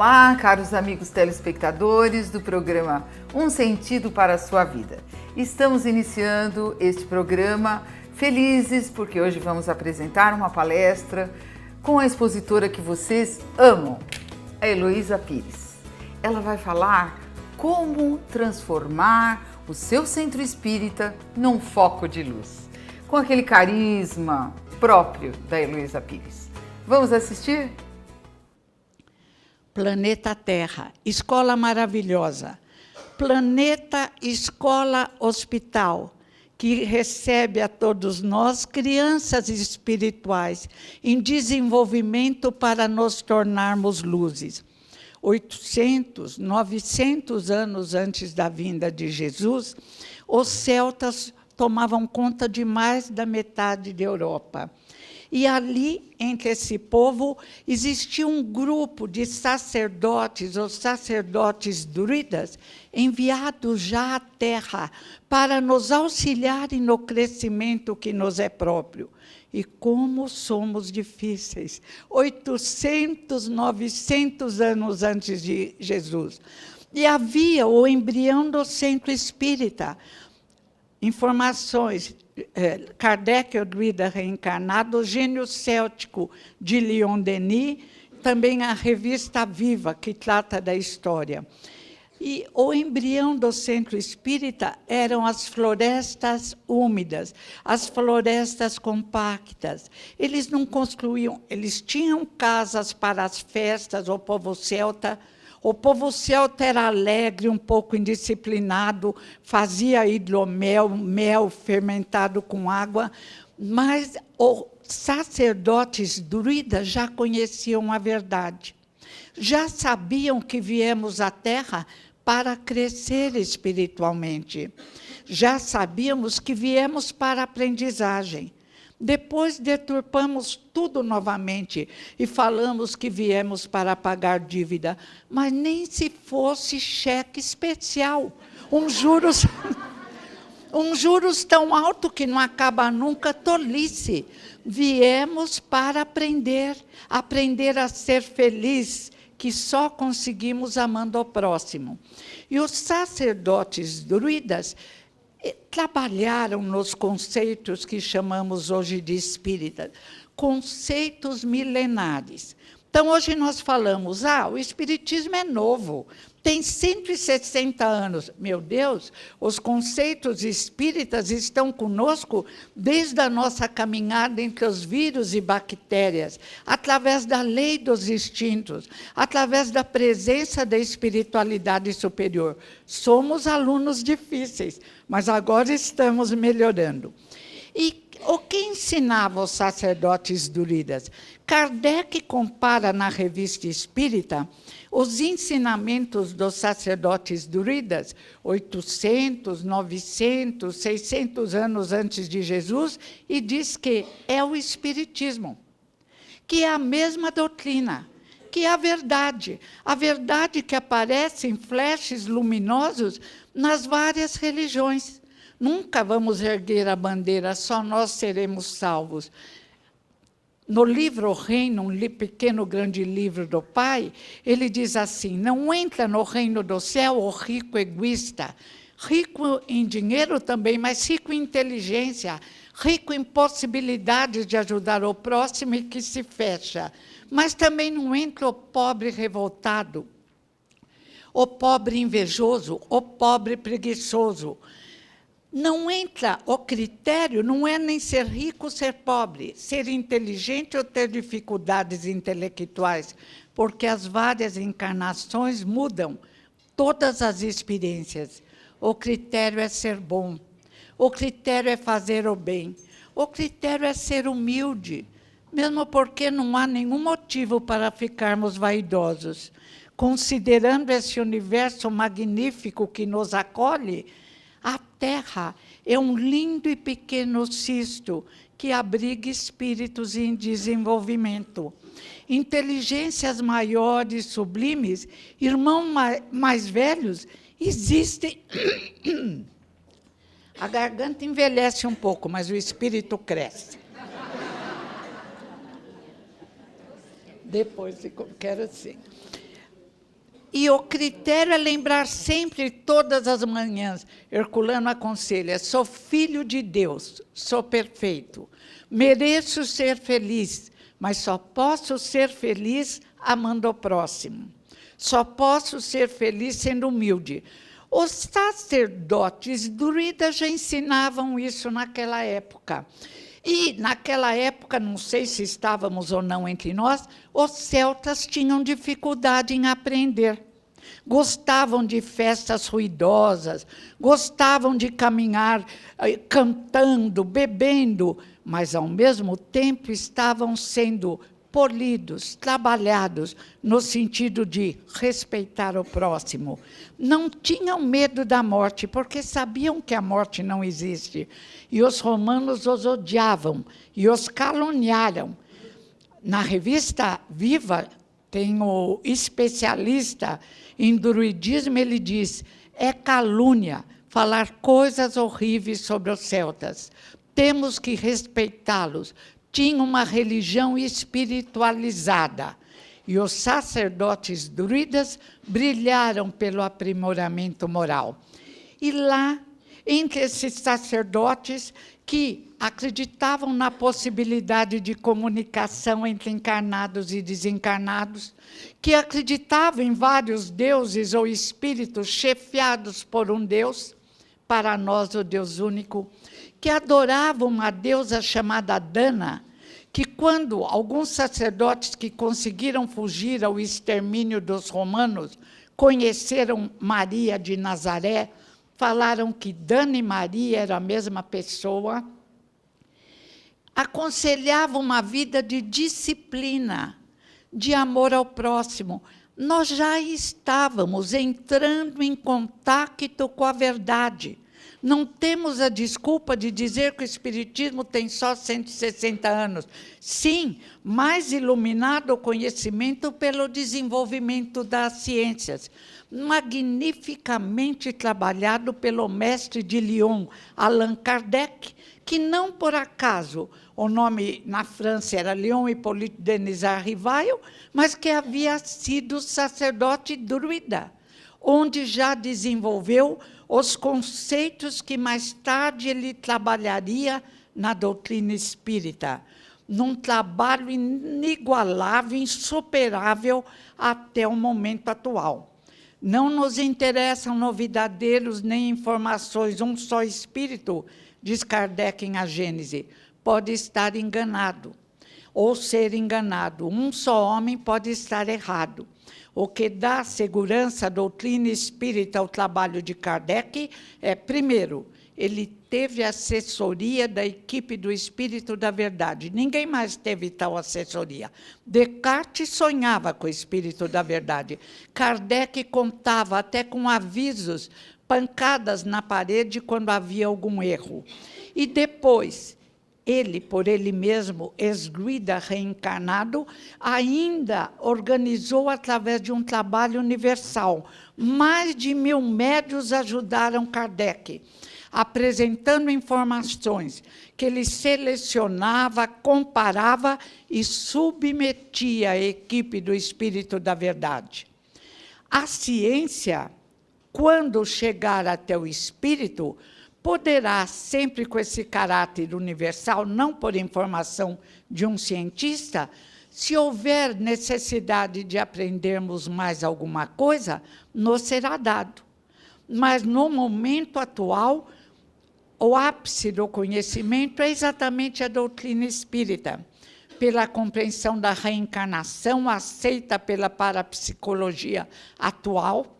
Olá, caros amigos telespectadores do programa Um Sentido para a Sua Vida. Estamos iniciando este programa felizes porque hoje vamos apresentar uma palestra com a expositora que vocês amam, a Heloísa Pires. Ela vai falar como transformar o seu centro espírita num foco de luz, com aquele carisma próprio da Heloísa Pires. Vamos assistir? Planeta Terra, escola maravilhosa. Planeta Escola Hospital, que recebe a todos nós, crianças espirituais, em desenvolvimento para nos tornarmos luzes. 800, 900 anos antes da vinda de Jesus, os celtas tomavam conta de mais da metade da Europa. E ali, entre esse povo, existia um grupo de sacerdotes, os sacerdotes druidas, enviados já à Terra para nos auxiliarem no crescimento que nos é próprio. E como somos difíceis, 800, 900 anos antes de Jesus. E havia o embrião do centro espírita, informações, Kardec, o druida reencarnado, o gênio céltico de Leon Denis, também a revista Viva, que trata da história. E o embrião do centro espírita eram as florestas úmidas, as florestas compactas. Eles não construíam, eles tinham casas para as festas, o povo celta. O povo celta era alegre, um pouco indisciplinado, fazia hidromel, mel fermentado com água, mas os sacerdotes druidas já conheciam a verdade. Já sabiam que viemos à Terra para crescer espiritualmente. Já sabíamos que viemos para a aprendizagem. Depois deturpamos tudo novamente e falamos que viemos para pagar dívida, mas nem se fosse cheque especial, juros tão alto que não acaba nunca, tolice. Viemos para aprender a ser feliz, que só conseguimos amando ao próximo. E os sacerdotes druidas trabalharam nos conceitos que chamamos hoje de espírita, conceitos milenares. Então, hoje nós falamos, o espiritismo é novo, tem 160 anos. Meu Deus, os conceitos espíritas estão conosco desde a nossa caminhada entre os vírus e bactérias, através da lei dos instintos, através da presença da espiritualidade superior. Somos alunos difíceis, mas agora estamos melhorando. E o que ensinava os sacerdotes druidas? Kardec compara na Revista Espírita os ensinamentos dos sacerdotes druidas, 800, 900, 600 anos antes de Jesus, e diz que é o Espiritismo, que é a mesma doutrina, que é a verdade que aparece em flashes luminosos nas várias religiões. Nunca vamos erguer a bandeira, só nós seremos salvos. No livro O Reino, um pequeno grande livro do Pai, ele diz assim, não entra no reino do céu o rico egoísta, rico em dinheiro também, mas rico em inteligência, rico em possibilidades de ajudar o próximo e que se fecha. Mas também não entra o pobre revoltado, o pobre invejoso, o pobre preguiçoso. Não entra, o critério não é nem ser rico ou ser pobre, ser inteligente ou ter dificuldades intelectuais, porque as várias encarnações mudam todas as experiências. O critério é ser bom, o critério é fazer o bem, o critério é ser humilde, mesmo porque não há nenhum motivo para ficarmos vaidosos. Considerando esse universo magnífico que nos acolhe, a Terra é um lindo e pequeno cisto que abriga espíritos em desenvolvimento. Inteligências maiores, sublimes, irmãos mais velhos, existem. A garganta envelhece um pouco, mas o espírito cresce. Depois, quero assim. E o critério é lembrar sempre, todas as manhãs, Herculano aconselha, sou filho de Deus, sou perfeito, mereço ser feliz, mas só posso ser feliz amando o próximo. Só posso ser feliz sendo humilde. Os sacerdotes druidas já ensinavam isso naquela época. E, naquela época, não sei se estávamos ou não entre nós, os celtas tinham dificuldade em aprender. Gostavam de festas ruidosas, gostavam de caminhar cantando, bebendo, mas, ao mesmo tempo, estavam sendo polidos, trabalhados, no sentido de respeitar o próximo. Não tinham medo da morte, porque sabiam que a morte não existe. E os romanos os odiavam e os caluniaram. Na revista Viva, tem o especialista em druidismo, ele diz, é calúnia falar coisas horríveis sobre os celtas. Temos que respeitá-los. Tinha uma religião espiritualizada. E os sacerdotes druidas brilharam pelo aprimoramento moral. E lá, entre esses sacerdotes que acreditavam na possibilidade de comunicação entre encarnados e desencarnados, que acreditavam em vários deuses ou espíritos chefiados por um Deus, para nós o Deus único, que adoravam uma deusa chamada Dana, que quando alguns sacerdotes que conseguiram fugir ao extermínio dos romanos conheceram Maria de Nazaré, falaram que Dana e Maria eram a mesma pessoa, aconselhavam uma vida de disciplina, de amor ao próximo. Nós já estávamos entrando em contato com a verdade. Não temos a desculpa de dizer que o Espiritismo tem só 160 anos. Sim, mais iluminado o conhecimento pelo desenvolvimento das ciências. Magnificamente trabalhado pelo mestre de Lyon, Allan Kardec, que não por acaso o nome na França era Léon Hippolyte Denisard Rivail, mas que havia sido sacerdote druida, onde já desenvolveu os conceitos que mais tarde ele trabalharia na doutrina espírita, num trabalho inigualável, insuperável até o momento atual. Não nos interessam novidadeiros nem informações, um só espírito, diz Kardec em A Gênese, pode estar enganado, ou ser enganado. Um só homem pode estar errado. O que dá segurança à doutrina espírita ao trabalho de Kardec é, primeiro, ele teve assessoria da equipe do Espírito da Verdade. Ninguém mais teve tal assessoria. Descartes sonhava com o Espírito da Verdade. Kardec contava até com avisos, pancadas na parede quando havia algum erro. E depois, ele, por ele mesmo, ex-druida reencarnado, ainda organizou através de um trabalho universal. Mais de 1000 médiuns ajudaram Kardec, apresentando informações que ele selecionava, comparava e submetia à equipe do Espírito da Verdade. A ciência, quando chegar até o Espírito, poderá, sempre com esse caráter universal, não por informação de um cientista, se houver necessidade de aprendermos mais alguma coisa, nos será dado. Mas, no momento atual, o ápice do conhecimento é exatamente a doutrina espírita, pela compreensão da reencarnação, aceita pela parapsicologia atual,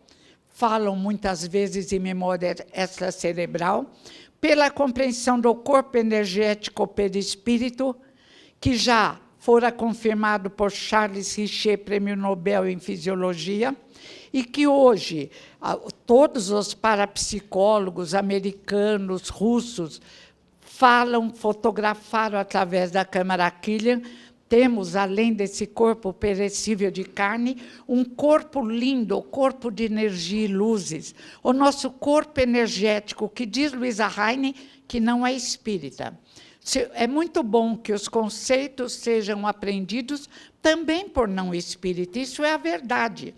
falam muitas vezes em memória extracerebral, pela compreensão do corpo energético perispírito, que já fora confirmado por Charles Richer, Prêmio Nobel em Fisiologia, e que hoje todos os parapsicólogos americanos, russos, falam, fotografaram através da câmara Killian. Temos, além desse corpo perecível de carne, um corpo lindo, o corpo de energia e luzes. O nosso corpo energético, que diz Luísa Heine, que não é espírita. É muito bom que os conceitos sejam aprendidos também por não espírita, isso é a verdade.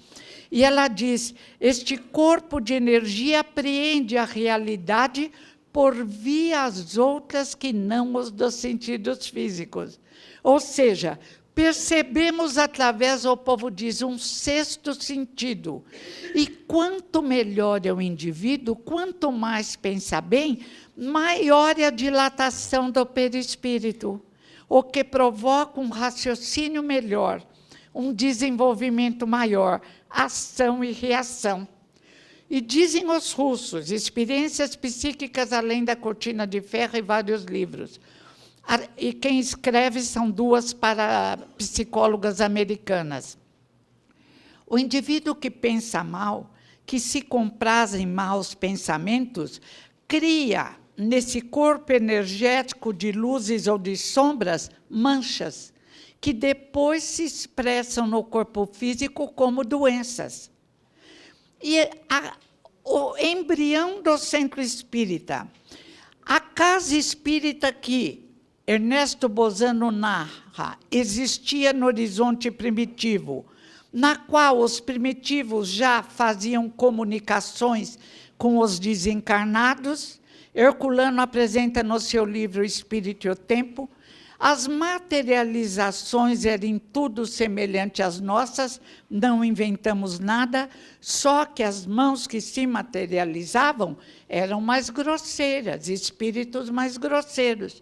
E ela diz, este corpo de energia apreende a realidade por vias outras que não os dos sentidos físicos. Ou seja, percebemos através, o povo diz, um sexto sentido. E quanto melhor é o indivíduo, quanto mais pensa bem, maior é a dilatação do perispírito, o que provoca um raciocínio melhor, um desenvolvimento maior, ação e reação. E dizem os russos, experiências psíquicas além da cortina de ferro e vários livros. E quem escreve são duas parapsicólogas americanas. O indivíduo que pensa mal, que se compraz em maus pensamentos, cria, nesse corpo energético de luzes ou de sombras, manchas, que depois se expressam no corpo físico como doenças. E o embrião do centro espírita, a casa espírita que Ernesto Bozano narra, existia no horizonte primitivo, na qual os primitivos já faziam comunicações com os desencarnados. Herculano apresenta no seu livro O Espírito e o Tempo, as materializações eram em tudo semelhante às nossas, não inventamos nada, só que as mãos que se materializavam eram mais grosseiras, espíritos mais grosseiros.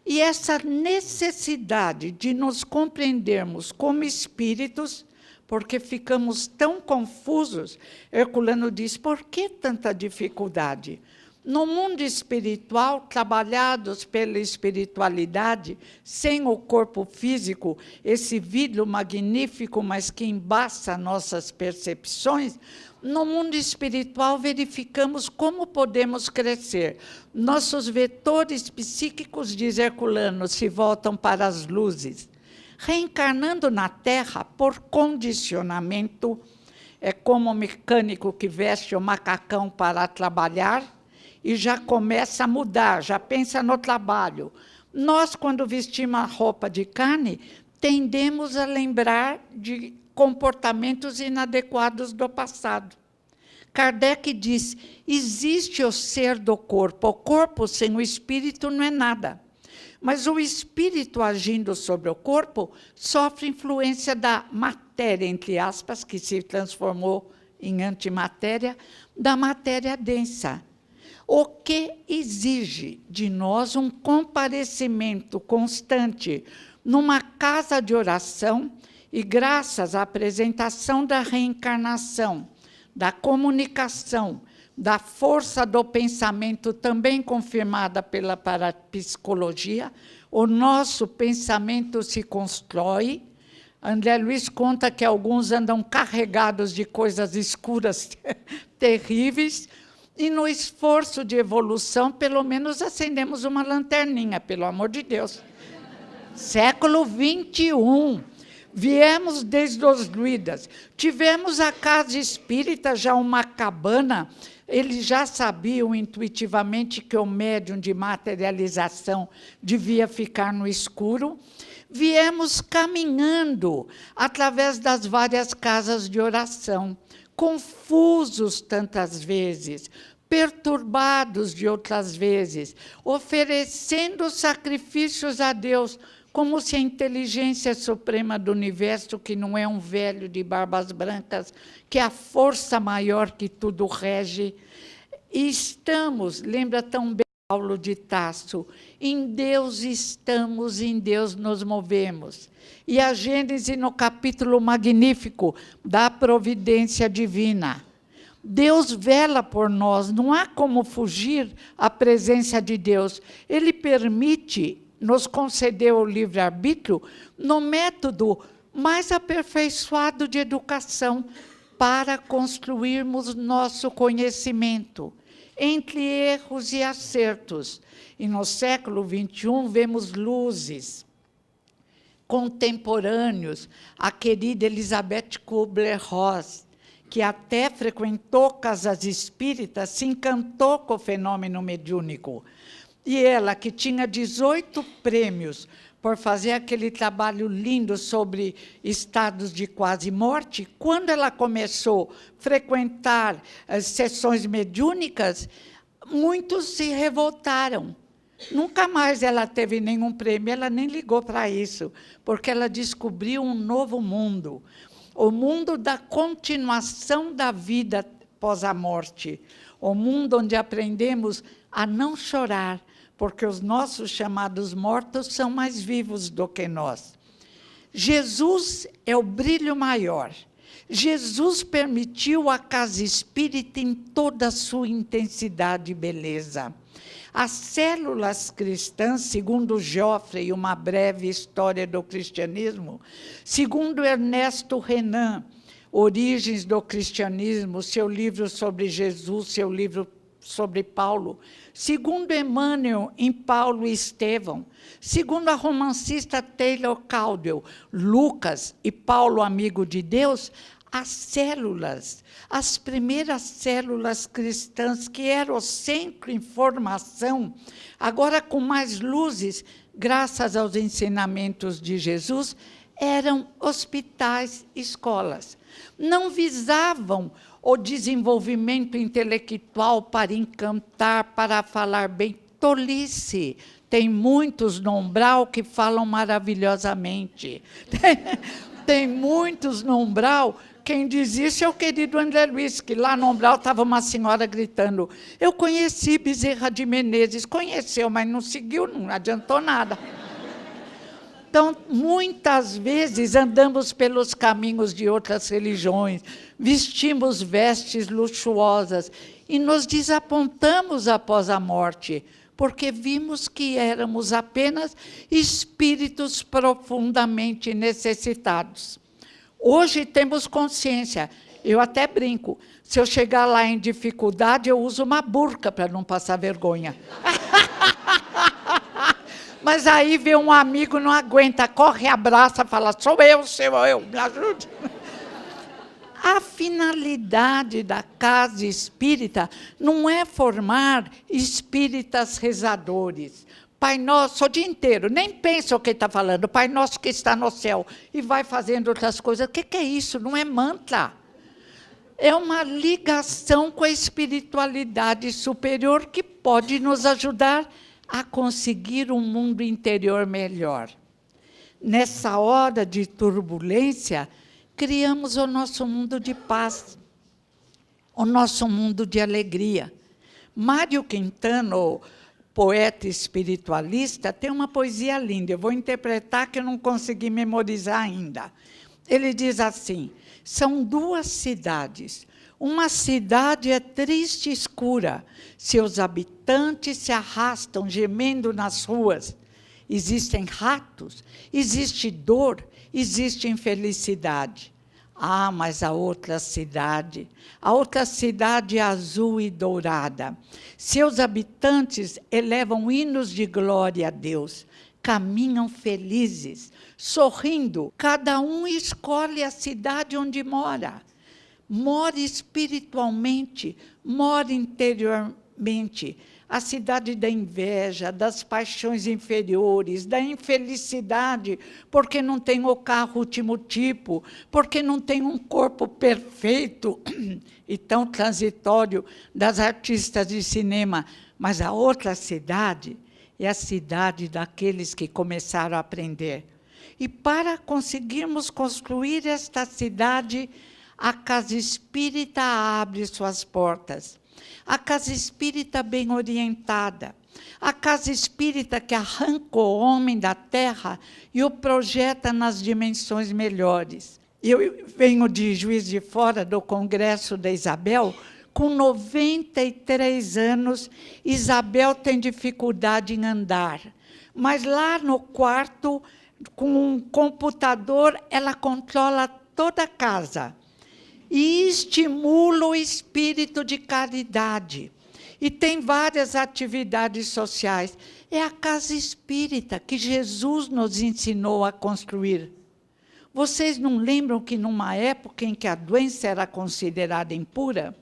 E essa necessidade de nos compreendermos como espíritos, porque ficamos tão confusos, Herculano diz, por que tanta dificuldade? No mundo espiritual, trabalhados pela espiritualidade, sem o corpo físico, esse vidro magnífico, mas que embaça nossas percepções, no mundo espiritual verificamos como podemos crescer. Nossos vetores psíquicos, diz Herculano, se voltam para as luzes. Reencarnando na Terra, por condicionamento, é como o mecânico que veste o macacão para trabalhar, e já começa a mudar, já pensa no trabalho. Nós, quando vestimos a roupa de carne, tendemos a lembrar de comportamentos inadequados do passado. Kardec diz, existe o ser do corpo. O corpo sem o espírito não é nada. Mas o espírito agindo sobre o corpo sofre influência da matéria, entre aspas, que se transformou em antimatéria, da matéria densa. O que exige de nós um comparecimento constante numa casa de oração e, graças à apresentação da reencarnação, da comunicação, da força do pensamento, também confirmada pela parapsicologia, o nosso pensamento se constrói. André Luiz conta que alguns andam carregados de coisas escuras terríveis, e no esforço de evolução, pelo menos acendemos uma lanterninha, pelo amor de Deus. Século XXI, viemos desde os druidas, tivemos a casa espírita, já uma cabana, eles já sabiam intuitivamente que o médium de materialização devia ficar no escuro. Viemos caminhando através das várias casas de oração, confusos tantas vezes, perturbados de outras vezes, oferecendo sacrifícios a Deus, como se a inteligência suprema do universo, que não é um velho de barbas brancas, que é a força maior que tudo rege, e estamos, lembra tão bem Paulo de Tarso, em Deus estamos, em Deus nos movemos. E a Gênese, no capítulo magnífico da providência divina. Deus vela por nós, não há como fugir à presença de Deus. Ele permite, nos concedeu o livre-arbítrio, no método mais aperfeiçoado de educação, para construirmos nosso conhecimento, entre erros e acertos. E no século XXI vemos luzes contemporâneos, a querida Elizabeth Kubler-Ross, que até frequentou casas espíritas, se encantou com o fenômeno mediúnico. E ela, que tinha 18 prêmios por fazer aquele trabalho lindo sobre estados de quase morte, quando ela começou a frequentar as sessões mediúnicas, muitos se revoltaram. Nunca mais ela teve nenhum prêmio, ela nem ligou para isso, porque ela descobriu um novo mundo, o mundo da continuação da vida após a morte, o mundo onde aprendemos a não chorar, porque os nossos chamados mortos são mais vivos do que nós. Jesus é o brilho maior. Jesus permitiu a casa espírita em toda a sua intensidade e beleza. As células cristãs, segundo Joffre, uma breve história do cristianismo, segundo Ernesto Renan, Origens do Cristianismo, seu livro sobre Jesus, seu livro sobre Paulo, segundo Emmanuel, em Paulo e Estevão, segundo a romancista Taylor Caldwell, Lucas e Paulo, amigo de Deus, as células, as primeiras células cristãs, que eram o centro em formação, agora com mais luzes, graças aos ensinamentos de Jesus, eram hospitais, escolas. Não visavam o desenvolvimento intelectual para encantar, para falar bem. Tolice. Tem muitos no umbral que falam maravilhosamente. Tem muitos no umbral. Quem diz isso é o querido André Luiz, que lá no umbral estava uma senhora gritando: eu conheci Bezerra de Menezes. Conheceu, mas não seguiu, não adiantou nada. Então, muitas vezes andamos pelos caminhos de outras religiões, vestimos vestes luxuosas e nos desapontamos após a morte, porque vimos que éramos apenas espíritos profundamente necessitados. Hoje temos consciência. Eu até brinco, se eu chegar lá em dificuldade, eu uso uma burca para não passar vergonha. Mas aí vê um amigo, não aguenta, corre, abraça, fala: sou eu, me ajude. A finalidade da casa espírita não é formar espíritas rezadores. Pai Nosso, o dia inteiro, nem pensa o que está falando, Pai Nosso que está no céu, e vai fazendo outras coisas. O que é isso? Não é mantra. É uma ligação com a espiritualidade superior que pode nos ajudar a conseguir um mundo interior melhor. Nessa hora de turbulência, criamos o nosso mundo de paz, o nosso mundo de alegria. Mário Quintana, poeta espiritualista, tem uma poesia linda, eu vou interpretar que eu não consegui memorizar ainda. Ele diz assim: são duas cidades. Uma cidade é triste e escura, seus habitantes se arrastam gemendo nas ruas. Existem ratos, existe dor, existe infelicidade. Ah, mas a outra cidade é azul e dourada. Seus habitantes elevam hinos de glória a Deus, caminham felizes, sorrindo. Cada um escolhe a cidade onde mora. Mora espiritualmente, mora interiormente. A cidade da inveja, das paixões inferiores, da infelicidade, porque não tem o carro último tipo, porque não tem um corpo perfeito e tão transitório das artistas de cinema. Mas a outra cidade é a cidade daqueles que começaram a aprender. E para conseguirmos construir esta cidade, a casa espírita abre suas portas. A casa espírita bem orientada. A casa espírita que arranca o homem da terra e o projeta nas dimensões melhores. Eu venho de Juiz de Fora, do Congresso da Isabel. Com 93 anos, Isabel tem dificuldade em andar. Mas lá no quarto, com um computador, ela controla toda a casa. E estimula o espírito de caridade. E tem várias atividades sociais. É a casa espírita que Jesus nos ensinou a construir. Vocês não lembram que, numa época em que a doença era considerada impura,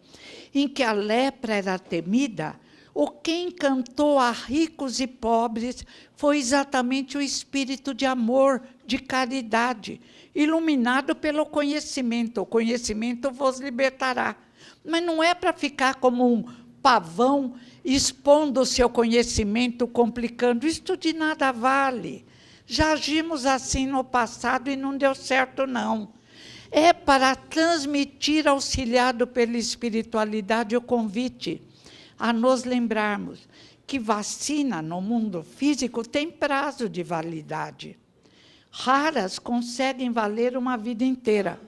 em que a lepra era temida, O que encantou a ricos e pobres foi exatamente o espírito de amor, de caridade, iluminado pelo conhecimento. O conhecimento vos libertará. Mas não é para ficar como um pavão, expondo o seu conhecimento, complicando. Isto de nada vale. Já agimos assim no passado e não deu certo, não. É para transmitir, auxiliado pela espiritualidade, o convite a nos lembrarmos que vacina no mundo físico tem prazo de validade. Raras conseguem valer uma vida inteira.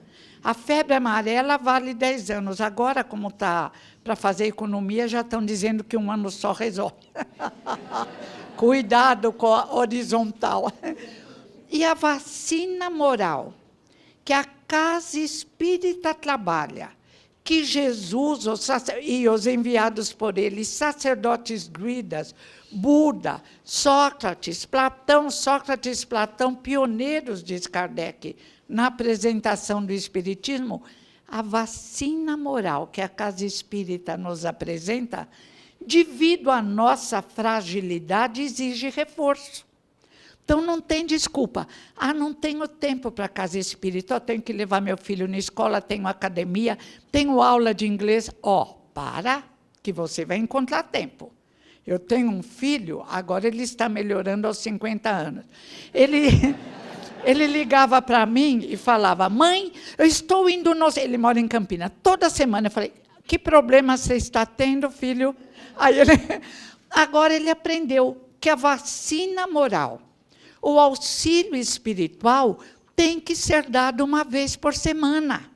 A febre amarela vale 10 anos. Agora, como está para fazer economia, já estão dizendo que um ano só resolve. Cuidado com a horizontal. E a vacina moral, que a casa espírita trabalha, que Jesus e os enviados por ele, sacerdotes druidas, Buda, Sócrates, Platão, pioneiros, diz Kardec, na apresentação do Espiritismo, a vacina moral que a casa espírita nos apresenta, devido à nossa fragilidade, exige reforço. Então, não tem desculpa. Não tenho tempo para a casa espírita, eu tenho que levar meu filho na escola, tenho academia, tenho aula de inglês. Para, que você vai encontrar tempo. Eu tenho um filho, agora ele está melhorando aos 50 anos. Ele ligava para mim e falava, mãe, eu estou indo... Ele mora em Campinas. Toda semana eu falei, que problema você está tendo, filho? Agora ele aprendeu que a vacina moral, o auxílio espiritual tem que ser dado uma vez por semana.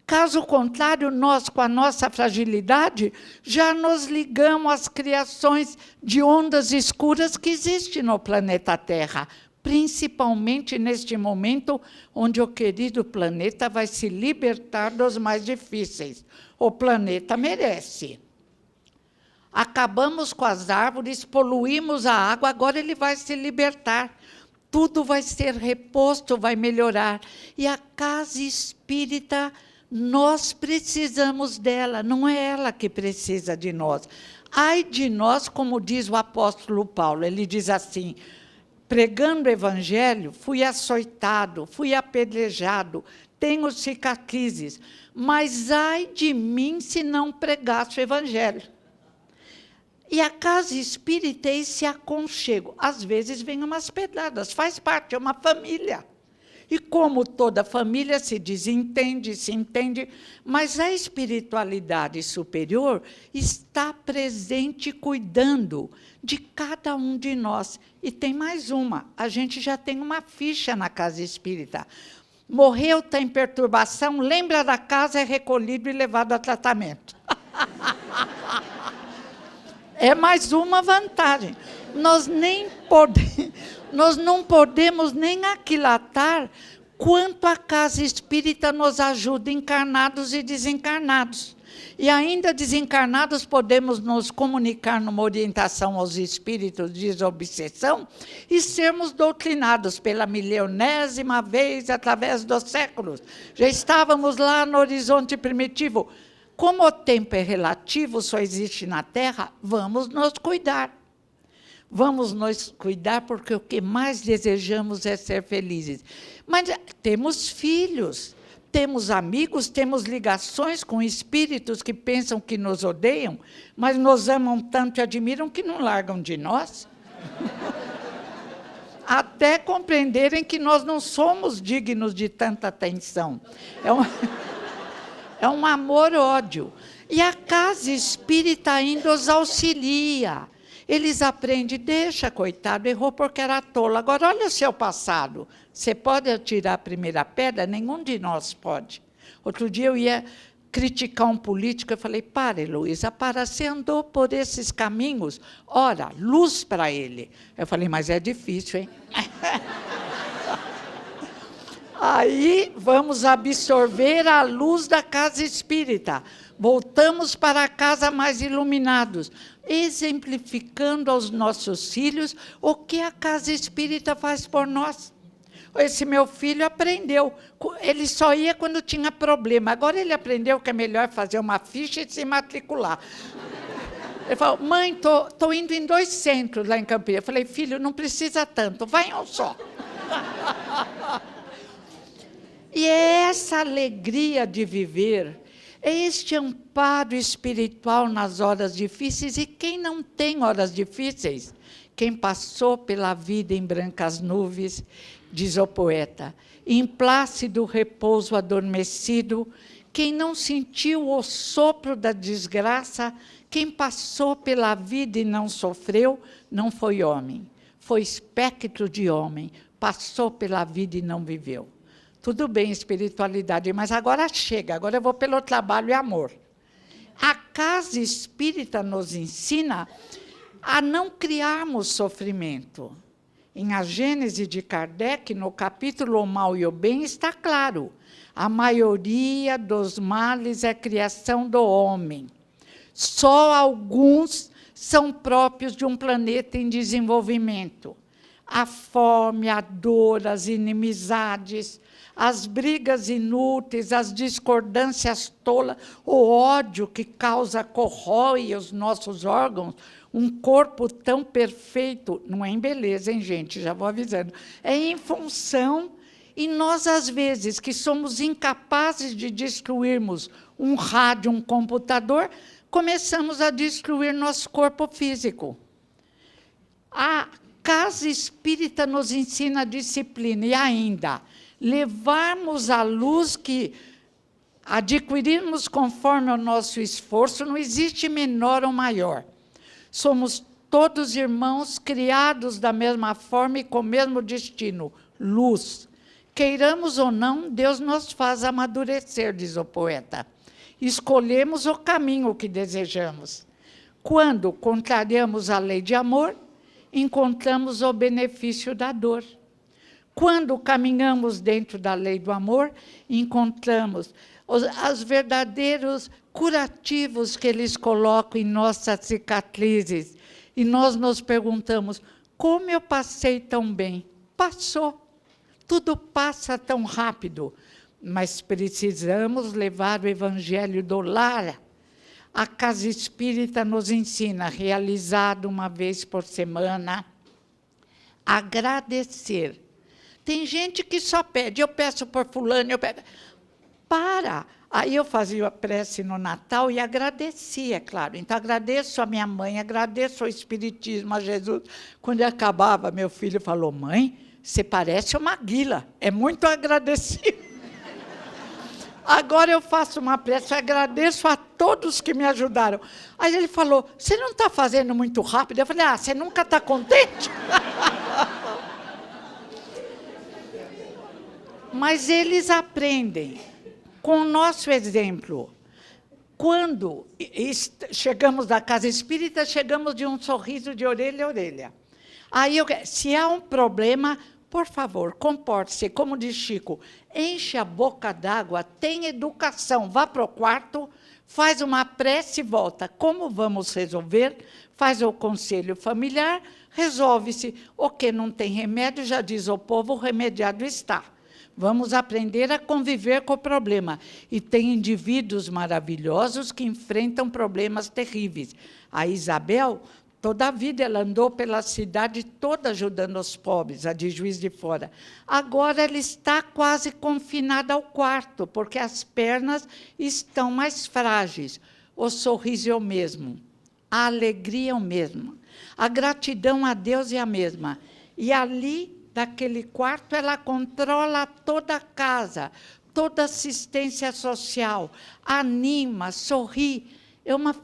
Caso contrário, nós, com a nossa fragilidade, já nos ligamos às criações de ondas escuras que existem no planeta Terra, principalmente neste momento onde o querido planeta vai se libertar dos mais difíceis. O planeta merece. Acabamos com as árvores, poluímos a água, agora ele vai se libertar. Tudo vai ser reposto, vai melhorar. E a casa espírita, nós precisamos dela, não é ela que precisa de nós. Ai de nós, como diz o apóstolo Paulo, ele diz assim, pregando o evangelho, fui açoitado, fui apedrejado, tenho cicatrizes, mas ai de mim se não pregasse o evangelho. E a casa espírita é esse aconchego. Às vezes vem umas pedradas, faz parte, é uma família. E como toda família se desentende, se entende, mas a espiritualidade superior está presente cuidando de cada um de nós. E tem mais uma, a gente já tem uma ficha na casa espírita. Morreu, está em perturbação, lembra da casa, é recolhido e levado a tratamento. É mais uma vantagem. Nós não podemos nem aquilatar quanto a casa espírita nos ajuda, encarnados e desencarnados. E ainda desencarnados podemos nos comunicar numa orientação aos espíritos de desobsessão e sermos doutrinados pela milionésima vez através dos séculos. Já estávamos lá no horizonte primitivo. Como o tempo é relativo, só existe na Terra, vamos nos cuidar. Vamos nos cuidar porque o que mais desejamos é ser felizes. Mas temos filhos, temos amigos, temos ligações com espíritos que pensam que nos odeiam, mas nos amam tanto e admiram que não largam de nós. Até compreenderem que nós não somos dignos de tanta atenção. É um amor-ódio. E a casa espírita ainda os auxilia. Eles aprendem, deixa, coitado, errou porque era tolo. Agora, olha o seu passado. Você pode atirar a primeira pedra? Nenhum de nós pode. Outro dia eu ia criticar um político, eu falei, para, Heloísa, você andou por esses caminhos, ora, luz para ele. Eu falei, mas é difícil, hein? Aí vamos absorver a luz da casa espírita. Voltamos para a casa mais iluminados, exemplificando aos nossos filhos o que a casa espírita faz por nós. Esse meu filho aprendeu, ele só ia quando tinha problema, agora ele aprendeu que é melhor fazer uma ficha e se matricular. Ele falou, mãe, tô indo em 2 centros lá em Campinas. Eu falei, filho, não precisa tanto, vai em um só. E é essa alegria de viver, é este amparo espiritual nas horas difíceis. E quem não tem horas difíceis? Quem passou pela vida em brancas nuvens, diz o poeta, em plácido repouso adormecido, quem não sentiu o sopro da desgraça, quem passou pela vida e não sofreu, não foi homem, foi espectro de homem, passou pela vida e não viveu. Tudo bem, espiritualidade, mas agora chega, agora eu vou pelo trabalho e amor. A casa espírita nos ensina a não criarmos sofrimento. Em A Gênese de Kardec, no capítulo O Mal e o Bem, está claro, a maioria dos males é criação do homem. Só alguns são próprios de um planeta em desenvolvimento. A fome, a dor, as inimizades, as brigas inúteis, as discordâncias tolas, o ódio que causa, corrói os nossos órgãos. Um corpo tão perfeito, não é em beleza, hein, gente? Já vou avisando. É em função, e nós, às vezes, que somos incapazes de destruirmos um rádio, um computador, começamos a destruir nosso corpo físico. A casa espírita nos ensina a disciplina e ainda levarmos a luz que adquirirmos conforme o nosso esforço, não existe menor ou maior. Somos todos irmãos criados da mesma forma e com o mesmo destino, luz. Queiramos ou não, Deus nos faz amadurecer, diz o poeta. Escolhemos o caminho que desejamos. Quando contrariamos a lei de amor, encontramos o benefício da dor. Quando caminhamos dentro da lei do amor, encontramos os verdadeiros curativos que eles colocam em nossas cicatrizes. E nós nos perguntamos, como eu passei tão bem? Passou. Tudo passa tão rápido. Mas precisamos levar o evangelho do lar. A casa espírita nos ensina, realizado uma vez por semana, agradecer. Tem gente que só pede, eu peço por fulano, eu peço. Para! Aí eu fazia a prece no Natal e agradecia, claro. Então, agradeço a minha mãe, agradeço ao Espiritismo, a Jesus. Quando acabava, meu filho falou, mãe, você parece uma guila, é muito agradecido. Agora eu faço uma prece, agradeço a todos que me ajudaram. Aí ele falou, você não está fazendo muito rápido? Eu falei, você nunca está contente? Mas eles aprendem com o nosso exemplo. Quando chegamos da casa espírita, chegamos de um sorriso de orelha a orelha. Aí, se há um problema, por favor, comporte-se, como diz Chico, enche a boca d'água, tem educação, vá para o quarto, faz uma prece e volta. Como vamos resolver? Faz o conselho familiar, resolve-se. O que não tem remédio, já diz o povo, o remediado está. Vamos aprender a conviver com o problema. E tem indivíduos maravilhosos que enfrentam problemas terríveis. A Isabel, toda a vida, ela andou pela cidade toda ajudando os pobres, a de Juiz de Fora. Agora ela está quase confinada ao quarto, porque as pernas estão mais frágeis. O sorriso é o mesmo, a alegria é o mesmo, a gratidão a Deus é a mesma. E ali, daquele quarto, ela controla toda a casa, toda a assistência social, anima, sorri. É uma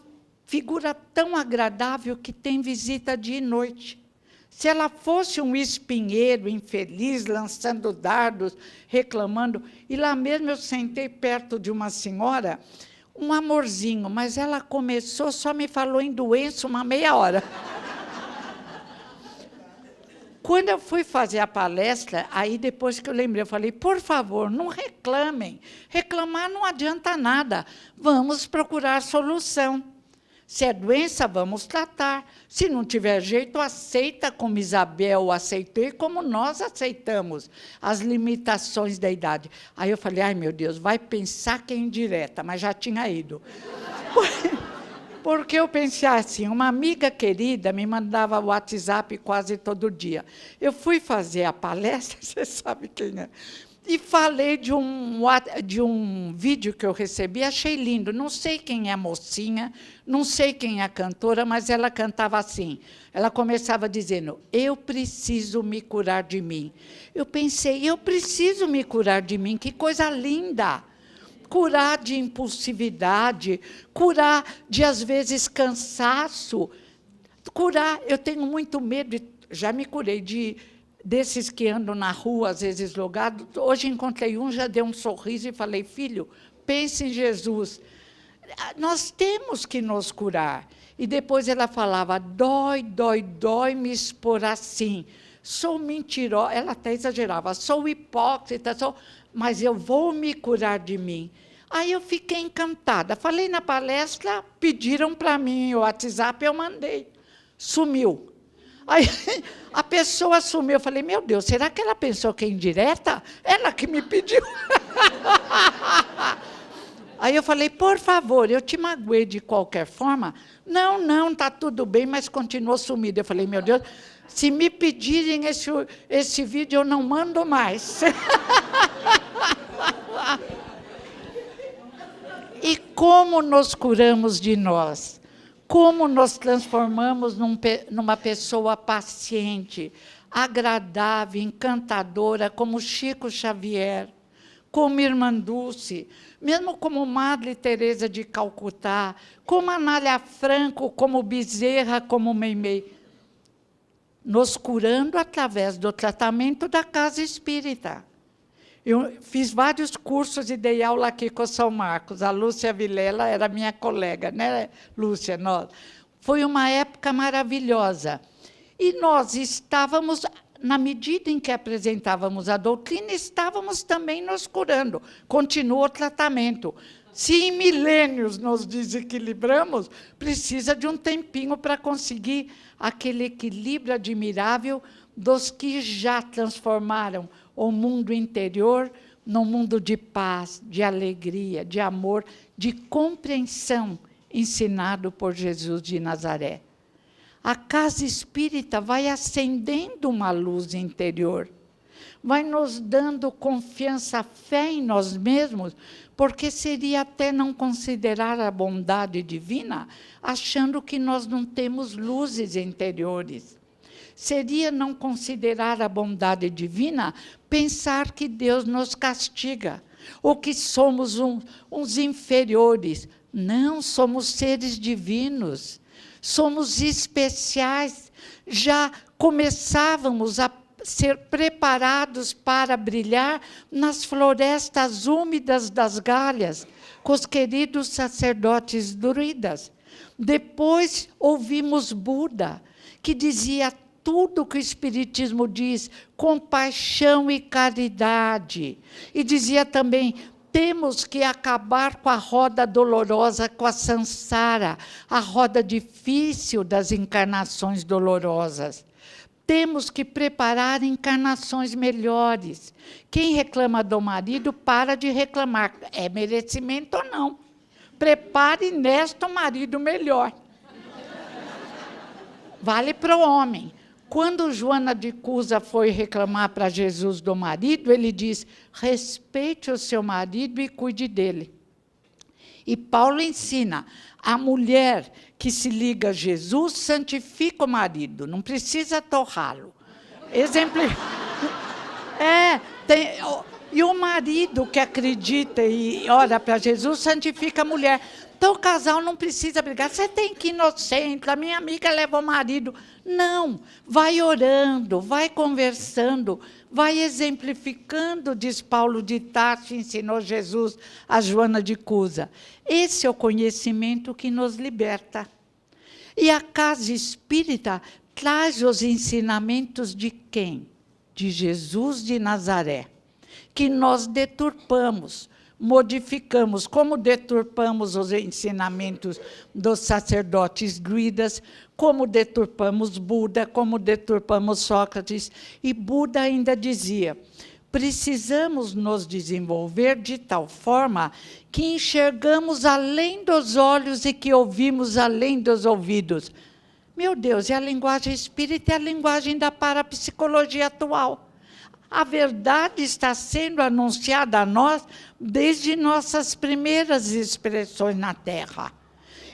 figura tão agradável que tem visita dia e noite. Se ela fosse um espinheiro infeliz, lançando dardos, reclamando, e lá mesmo eu sentei perto de uma senhora, um amorzinho, mas ela começou, só me falou em doença uma meia hora. Quando eu fui fazer a palestra, aí depois que eu lembrei, eu falei, por favor, não reclamem. Reclamar não adianta nada. Vamos procurar solução. Se é doença, vamos tratar. Se não tiver jeito, aceita como Isabel aceitou e como nós aceitamos as limitações da idade. Aí eu falei, ai, meu Deus, vai pensar que é indireta, mas já tinha ido. Porque eu pensei assim, uma amiga querida me mandava o WhatsApp quase todo dia. Eu fui fazer a palestra, você sabe quem é, e falei de um vídeo que eu recebi, achei lindo. Não sei quem é a mocinha, não sei quem é a cantora, mas ela cantava assim. Ela começava dizendo, eu preciso me curar de mim. Eu pensei, eu preciso me curar de mim, que coisa linda! Curar de impulsividade, curar de, às vezes, cansaço. Curar, eu tenho muito medo, já me curei desses que andam na rua, às vezes, logados. Hoje encontrei um, já dei um sorriso e falei, filho, pense em Jesus. Nós temos que nos curar. E depois ela falava, dói, dói, dói me expor assim. Sou mentirosa, ela até exagerava, sou hipócrita, mas eu vou me curar de mim. Aí eu fiquei encantada. Falei na palestra, pediram para mim o WhatsApp, eu mandei. Sumiu. Aí a pessoa sumiu. Eu falei, meu Deus, será que ela pensou que é indireta? Ela que me pediu. Aí eu falei, por favor, eu te magoei de qualquer forma? Não, não, está tudo bem, mas continuou sumida. Eu falei, meu Deus, se me pedirem esse vídeo, eu não mando mais. E como nos curamos de nós? Como nos transformamos numa pessoa paciente, agradável, encantadora, como Chico Xavier, como Irmã Dulce, mesmo como Madre Teresa de Calcutá, como Anália Franco, como Bezerra, como Meimei, nos curando através do tratamento da casa espírita. Eu fiz vários cursos e dei aula aqui com São Marcos. A Lúcia Vilela era minha colega, né, Lúcia? Foi uma época maravilhosa. E nós estávamos, na medida em que apresentávamos a doutrina, estávamos também nos curando. Continua o tratamento. Se em milênios nos desequilibramos, precisa de um tempinho para conseguir aquele equilíbrio admirável dos que já transformaram o mundo interior num mundo de paz, de alegria, de amor, de compreensão, ensinado por Jesus de Nazaré. A casa espírita vai acendendo uma luz interior, vai nos dando confiança, fé em nós mesmos, porque seria até não considerar a bondade divina, achando que nós não temos luzes interiores. Seria não considerar a bondade divina, pensar que Deus nos castiga, ou que somos uns inferiores. Não, somos seres divinos, somos especiais. Já começávamos a ser preparados para brilhar nas florestas úmidas das Galhas, com os queridos sacerdotes druidas. Depois ouvimos Buda, que dizia tudo que o Espiritismo diz, compaixão e caridade. E dizia também, temos que acabar com a roda dolorosa, com a samsara, a roda difícil das encarnações dolorosas. Temos que preparar encarnações melhores. Quem reclama do marido, para de reclamar. É merecimento ou não? Prepare nesta um marido melhor. Vale para o homem. Quando Joana de Cusa foi reclamar para Jesus do marido, ele diz, respeite o seu marido e cuide dele. E Paulo ensina, a mulher que se liga a Jesus santifica o marido, não precisa torrá-lo. E o marido que acredita e ora para Jesus santifica a mulher. Então, o casal não precisa brigar. Você tem que ir no centro, a minha amiga leva o marido. Não, vai orando, vai conversando, vai exemplificando, diz Paulo de Tarso, ensinou Jesus a Joana de Cusa. Esse é o conhecimento que nos liberta. E a casa espírita traz os ensinamentos de quem? De Jesus de Nazaré, que nós deturpamos, modificamos, como deturpamos os ensinamentos dos sacerdotes druidas, como deturpamos Buda, como deturpamos Sócrates. E Buda ainda dizia, precisamos nos desenvolver de tal forma que enxergamos além dos olhos e que ouvimos além dos ouvidos. Meu Deus, e a linguagem espírita é a linguagem da parapsicologia atual. A verdade está sendo anunciada a nós desde nossas primeiras expressões na Terra.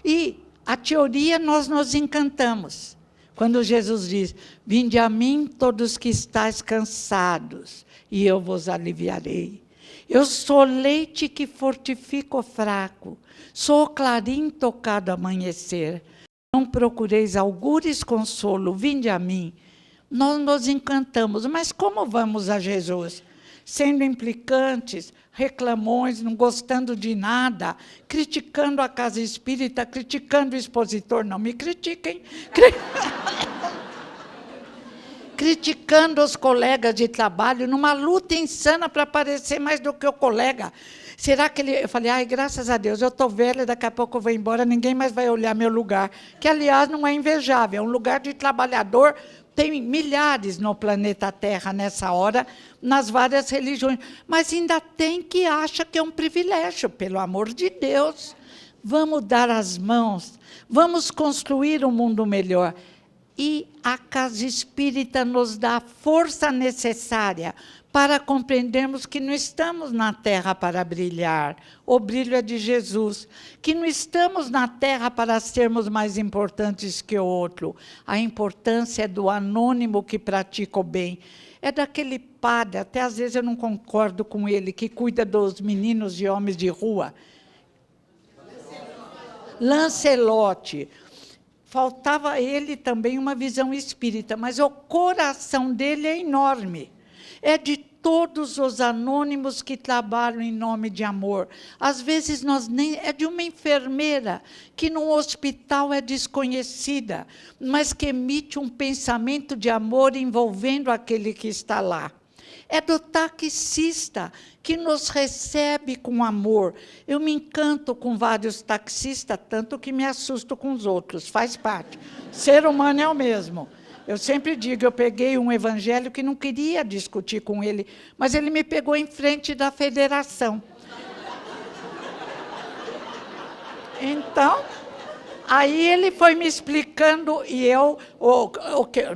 E a teoria nós nos encantamos. Quando Jesus diz, vinde a mim todos que estáis cansados, e eu vos aliviarei. Eu sou leite que fortifica o fraco, sou o clarim tocado amanhecer. Não procureis algures consolo, vinde a mim. Nós nos encantamos, mas como vamos a Jesus? Sendo implicantes, reclamões, não gostando de nada, criticando a casa espírita, criticando o expositor, não me critiquem. Criticando os colegas de trabalho, numa luta insana para parecer mais do que o colega. Será que ele... Eu falei, ai, graças a Deus, eu estou velha, daqui a pouco eu vou embora, ninguém mais vai olhar meu lugar. Que, aliás, não é invejável, é um lugar de trabalhador, tem milhares no planeta Terra nessa hora, nas várias religiões. Mas ainda tem que acha que é um privilégio, pelo amor de Deus. Vamos dar as mãos, vamos construir um mundo melhor. E a casa espírita nos dá a força necessária para compreendermos que não estamos na Terra para brilhar, o brilho é de Jesus, que não estamos na Terra para sermos mais importantes que o outro, a importância é do anônimo que pratica o bem, é daquele padre, até às vezes eu não concordo com ele, que cuida dos meninos e homens de rua, Lancelotti. Faltava a ele também uma visão espírita, mas o coração dele é enorme. É de todos os anônimos que trabalham em nome de amor. Às vezes, é de uma enfermeira que no hospital é desconhecida, mas que emite um pensamento de amor envolvendo aquele que está lá. É do taxista que nos recebe com amor. Eu me encanto com vários taxistas, tanto que me assusto com os outros, faz parte. Ser humano é o mesmo. Eu sempre digo, eu peguei um evangelho que não queria discutir com ele, mas ele me pegou em frente da federação. Então, aí ele foi me explicando, e eu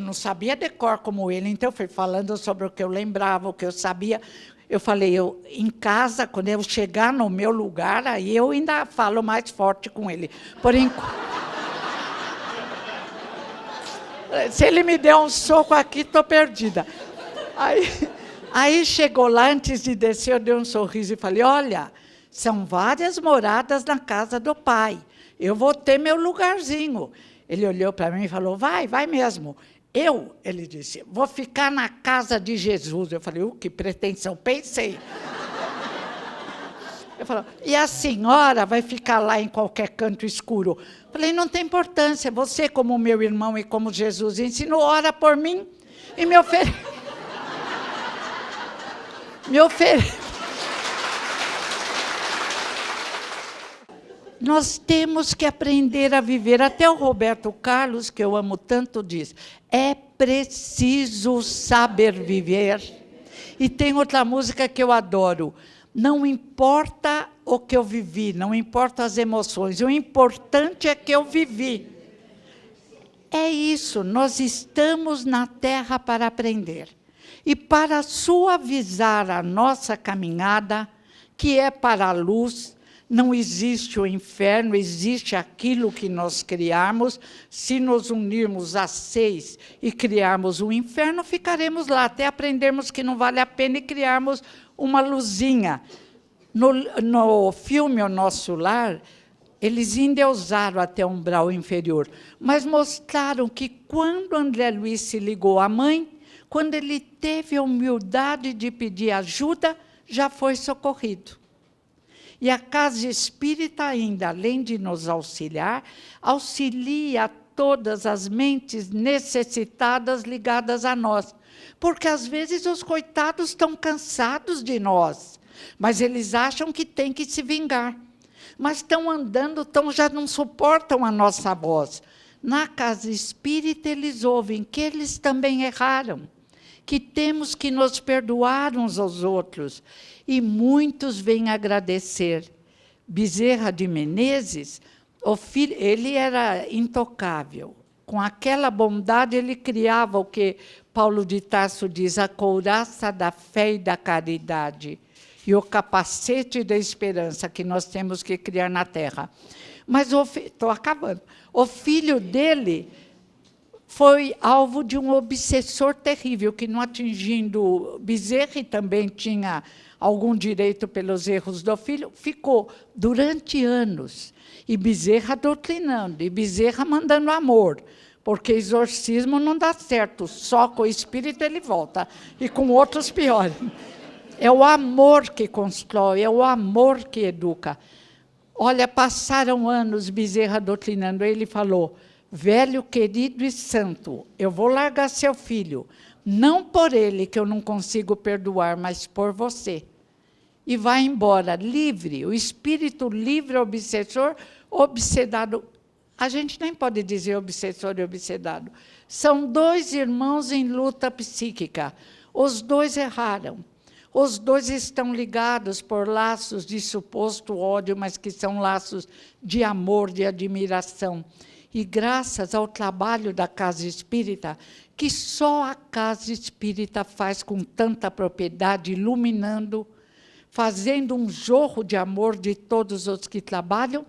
não sabia decor como ele, então eu fui falando sobre o que eu lembrava, o que eu sabia. Eu falei, em casa, quando eu chegar no meu lugar, aí eu ainda falo mais forte com ele. Por enquanto, se ele me der um soco aqui, estou perdida. Aí chegou lá, antes de descer, eu dei um sorriso e falei, olha, são várias moradas na casa do Pai. Eu vou ter meu lugarzinho. Ele olhou para mim e falou, vai mesmo. Ele disse, vou ficar na casa de Jesus. Eu falei, que pretensão, pensei. Eu falei, e a senhora vai ficar lá em qualquer canto escuro? Eu falei, não tem importância, você como meu irmão e como Jesus ensinou, ora por mim e me oferece. Nós temos que aprender a viver. Até o Roberto Carlos, que eu amo tanto, diz, é preciso saber viver. E tem outra música que eu adoro, não importa o que eu vivi, não importa as emoções, o importante é que eu vivi. É isso, nós estamos na Terra para aprender. E para suavizar a nossa caminhada, que é para a luz, não existe o inferno, existe aquilo que nós criarmos. Se nos unirmos a 6 e criarmos o inferno, ficaremos lá, até aprendermos que não vale a pena e criarmos uma luzinha. No filme O Nosso Lar, eles endeusaram até o umbral inferior, mas mostraram que quando André Luiz se ligou à mãe, quando ele teve a humildade de pedir ajuda, já foi socorrido. E a casa espírita ainda, além de nos auxiliar, auxilia todas as mentes necessitadas ligadas a nós. Porque, às vezes, os coitados estão cansados de nós, mas eles acham que têm que se vingar. Mas estão andando, já não suportam a nossa voz. Na casa espírita, eles ouvem que eles também erraram, que temos que nos perdoar uns aos outros. E muitos vêm agradecer. Bezerra de Menezes, o filho, ele era intocável. Com aquela bondade, ele criava o que Paulo de Tarso diz, a couraça da fé e da caridade, e o capacete da esperança que nós temos que criar na terra. Mas, estou acabando, o filho dele foi alvo de um obsessor terrível, que, não atingindo Bezerra, e também tinha algum direito pelos erros do filho, ficou durante anos, e Bezerra doutrinando, e Bezerra mandando amor, porque exorcismo não dá certo, só com o espírito ele volta, e com outros pior. É o amor que constrói, é o amor que educa. Olha, passaram anos Bezerra doutrinando, ele falou, velho, querido e santo, eu vou largar seu filho, não por ele que eu não consigo perdoar, mas por você. E vai embora, livre, o espírito livre, obsessor, obsedado. A gente nem pode dizer obsessor e obsedado. São dois irmãos em luta psíquica. Os dois erraram. Os dois estão ligados por laços de suposto ódio, mas que são laços de amor, de admiração. E graças ao trabalho da Casa Espírita, que só a Casa Espírita faz com tanta propriedade, iluminando, fazendo um jorro de amor de todos os que trabalham,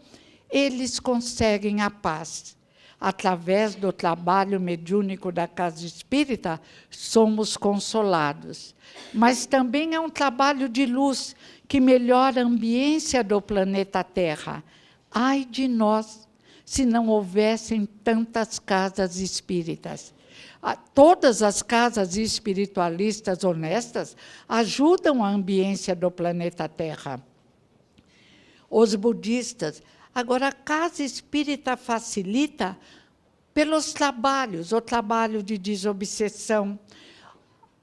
eles conseguem a paz. Através do trabalho mediúnico da Casa Espírita, somos consolados. Mas também é um trabalho de luz que melhora a ambiência do planeta Terra. Ai de nós, se não houvessem tantas casas espíritas. Todas as casas espiritualistas honestas ajudam a ambiência do planeta Terra. Os budistas. Agora, a Casa Espírita facilita pelos trabalhos, o trabalho de desobsessão,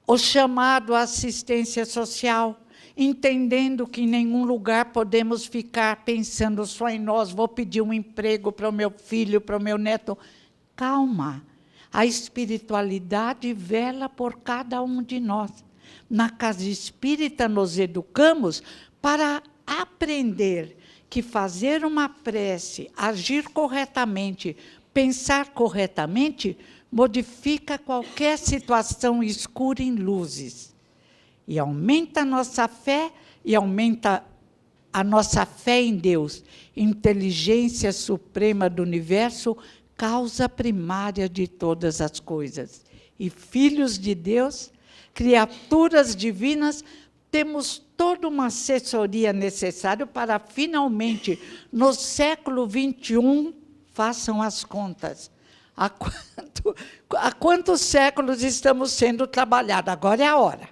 o chamado à assistência social, entendendo que em nenhum lugar podemos ficar pensando só em nós, vou pedir um emprego para o meu filho, para o meu neto. Calma. A espiritualidade vela por cada um de nós. Na Casa Espírita nos educamos para aprender que fazer uma prece, agir corretamente, pensar corretamente, modifica qualquer situação escura em luzes. E aumenta a nossa fé, e aumenta a nossa fé em Deus. Inteligência suprema do universo, causa primária de todas as coisas. E filhos de Deus, criaturas divinas, temos toda uma assessoria necessária para, finalmente, no século XXI, façam as contas. Há quantos séculos estamos sendo trabalhados? Agora é a hora.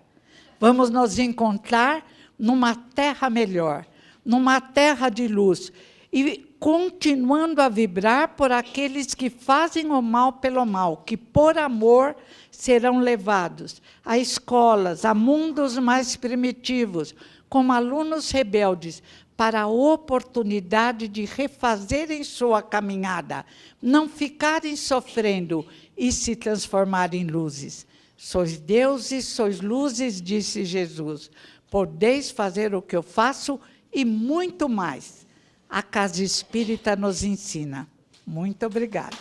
Vamos nos encontrar numa terra melhor, numa terra de luz, e continuando a vibrar por aqueles que fazem o mal pelo mal, que por amor serão levados a escolas, a mundos mais primitivos, como alunos rebeldes, para a oportunidade de refazerem sua caminhada, não ficarem sofrendo e se transformarem em luzes. Sois Deus e sois luzes, disse Jesus. Podeis fazer o que eu faço e muito mais. A Casa Espírita nos ensina. Muito obrigada.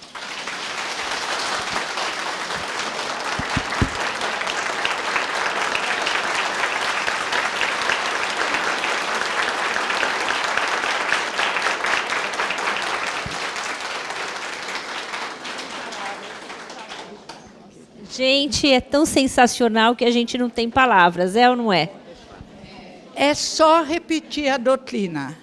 Gente, é tão sensacional que a gente não tem palavras, é ou não é? É só repetir a doutrina.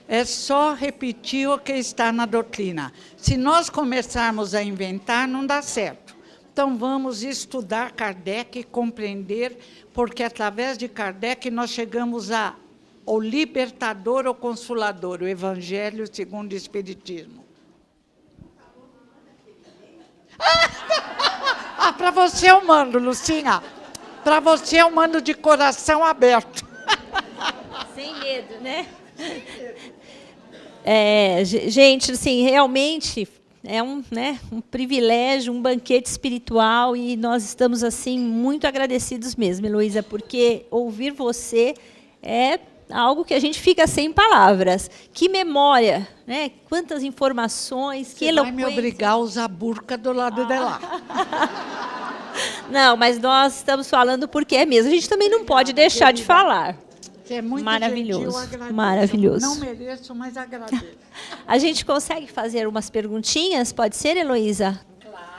É só repetir o que está na doutrina. Se nós começarmos a inventar, não dá certo. Então, vamos estudar Kardec e compreender, porque através de Kardec nós chegamos ao libertador, ao consolador, o Evangelho segundo o Espiritismo. Para você eu mando, Lucinha. Para você eu mando de coração aberto. Sem medo, né? Gente, assim, realmente é um, né, um privilégio, um banquete espiritual, e nós estamos assim muito agradecidos mesmo, Heloísa, porque ouvir você é algo que a gente fica sem palavras. Que memória, né? Quantas informações, que eloquência. Vai me obrigar a usar burca do lado de lá. Não, mas nós estamos falando porque é mesmo. A gente também não pode deixar de falar. Você é muito Maravilhoso, gentil, maravilhoso. Não mereço, mas agradeço. A gente consegue fazer umas perguntinhas? Pode ser, Heloísa? Claro.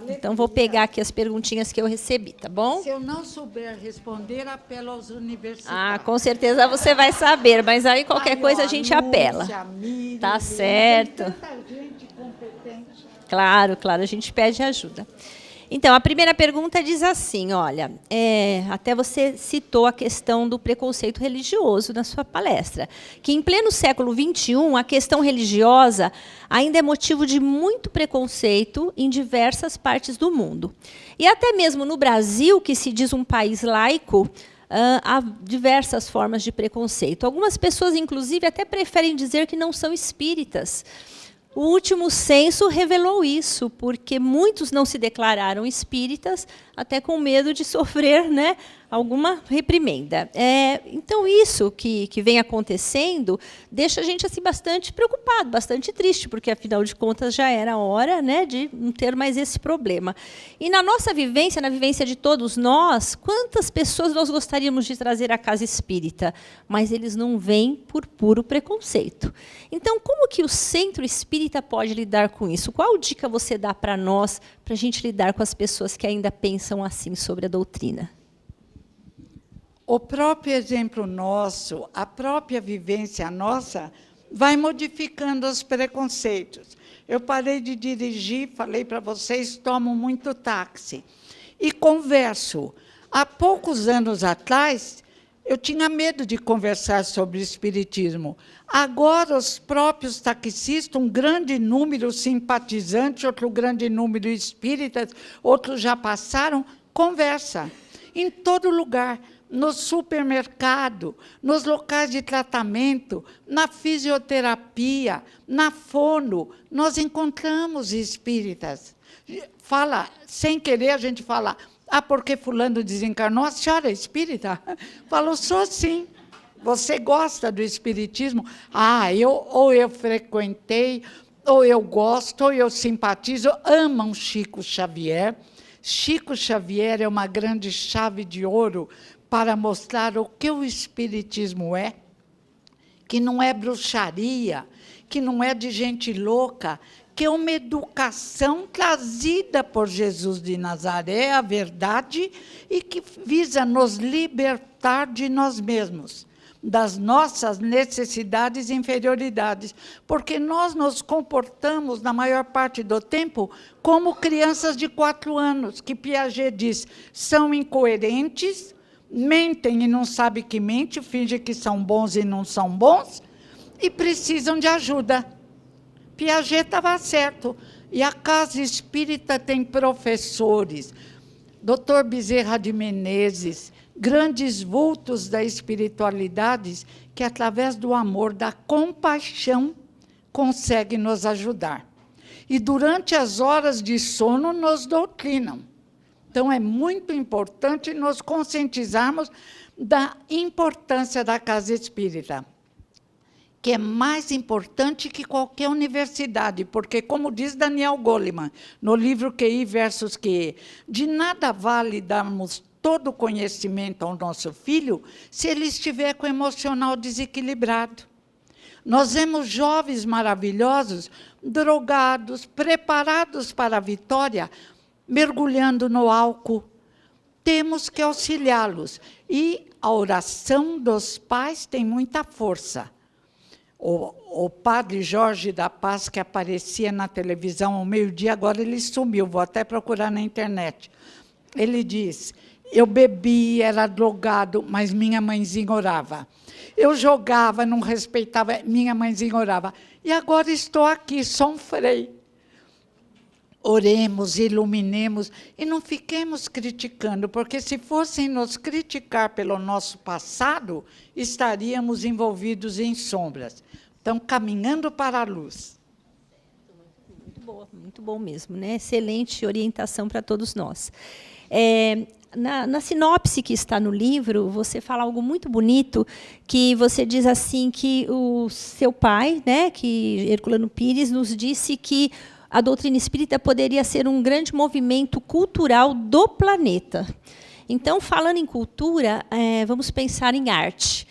Então, vou pegar aqui as perguntinhas que eu recebi, tá bom? Se eu não souber responder, apelo aos universitários. Ah, com certeza você vai saber, mas aí qualquer coisa a gente apela. Tá certo. Tem tanta gente competente. Claro, claro, a gente pede ajuda. Então, a primeira pergunta diz assim, olha, até você citou a questão do preconceito religioso na sua palestra, que em pleno século XXI, a questão religiosa ainda é motivo de muito preconceito em diversas partes do mundo. E até mesmo no Brasil, que se diz um país laico, há diversas formas de preconceito. Algumas pessoas, inclusive, até preferem dizer que não são espíritas. O último censo revelou isso, porque muitos não se declararam espíritas, até com medo de sofrer, né, alguma reprimenda. Então, isso que vem acontecendo deixa a gente assim, bastante preocupado, bastante triste, porque, afinal de contas, já era hora, né, de não ter mais esse problema. E na nossa vivência, na vivência de todos nós, quantas pessoas nós gostaríamos de trazer à casa espírita, mas eles não vêm por puro preconceito. Então, como que o centro espírita pode lidar com isso? Qual dica você dá para nós, para a gente lidar com as pessoas que ainda pensam assim sobre a doutrina? O próprio exemplo nosso, a própria vivência nossa, vai modificando os preconceitos. Eu parei de dirigir, falei para vocês, tomo muito táxi. E converso. Há poucos anos atrás, eu tinha medo de conversar sobre espiritismo. Agora, os próprios taxistas, um grande número simpatizante, outro grande número espíritas, outros já passaram, conversa. Em todo lugar. No supermercado, nos locais de tratamento, na fisioterapia, na fono, nós encontramos espíritas. Fala, sem querer, a gente fala, porque fulano desencarnou, a senhora é espírita? Falou, sou sim. Você gosta do espiritismo? Ou eu frequentei, ou eu gosto, ou eu simpatizo, amam Chico Xavier. Chico Xavier é uma grande chave de ouro para mostrar o que o espiritismo é, que não é bruxaria, que não é de gente louca, que é uma educação trazida por Jesus de Nazaré, a verdade, e que visa nos libertar de nós mesmos, das nossas necessidades e inferioridades, porque nós nos comportamos, na maior parte do tempo, como crianças de 4 anos, que Piaget diz, são incoerentes, mentem e não sabem que mente, fingem que são bons e não são bons, e precisam de ajuda. Piaget estava certo. E a casa espírita tem professores, Dr. Bezerra de Menezes, grandes vultos da espiritualidade, que, através do amor, da compaixão, conseguem nos ajudar. E, durante as horas de sono, nos doutrinam. Então, é muito importante nos conscientizarmos da importância da casa espírita, que é mais importante que qualquer universidade, porque, como diz Daniel Goleman, no livro QI versus QE, de nada vale darmos todo o conhecimento ao nosso filho se ele estiver com o emocional desequilibrado. Nós vemos jovens maravilhosos, drogados, preparados para a vitória, mergulhando no álcool. Temos que auxiliá-los. E a oração dos pais tem muita força. O padre Jorge da Paz, que aparecia na televisão ao meio-dia, agora ele sumiu, vou até procurar na internet. Ele diz, eu bebi, era drogado, mas minha mãezinha orava. Eu jogava, não respeitava, minha mãezinha orava. E agora estou aqui, sou um frei. Oremos, iluminemos e não fiquemos criticando, porque se fossem nos criticar pelo nosso passado, estaríamos envolvidos em sombras. Então, caminhando para a luz. boa, muito bom mesmo, né? Excelente orientação para todos nós. Na sinopse que está no livro, você fala algo muito bonito, que você diz assim que o seu pai, né, que Herculano Pires, nos disse que a doutrina espírita poderia ser um grande movimento cultural do planeta. Então, falando em cultura, vamos pensar em arte.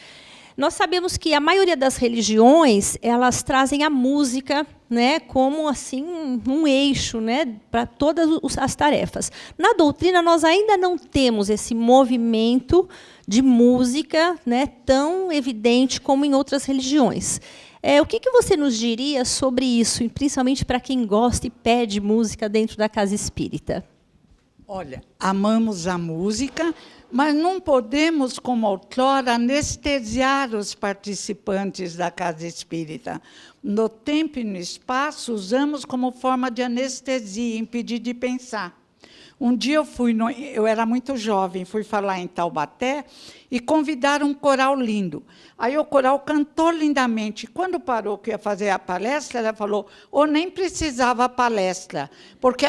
Nós sabemos que a maioria das religiões, elas trazem a música, né, como assim um eixo, né, para todas as tarefas. Na doutrina, nós ainda não temos esse movimento de música, né, tão evidente como em outras religiões. O que você nos diria sobre isso, principalmente para quem gosta e pede música dentro da casa espírita? Olha, amamos a música, mas não podemos, como outrora, anestesiar os participantes da casa espírita. No tempo e no espaço, usamos como forma de anestesia, impedir de pensar. Um dia eu era muito jovem, fui falar em Taubaté e convidaram um coral lindo. Aí o coral cantou lindamente. Quando parou que ia fazer a palestra, ela falou, nem precisava palestra, porque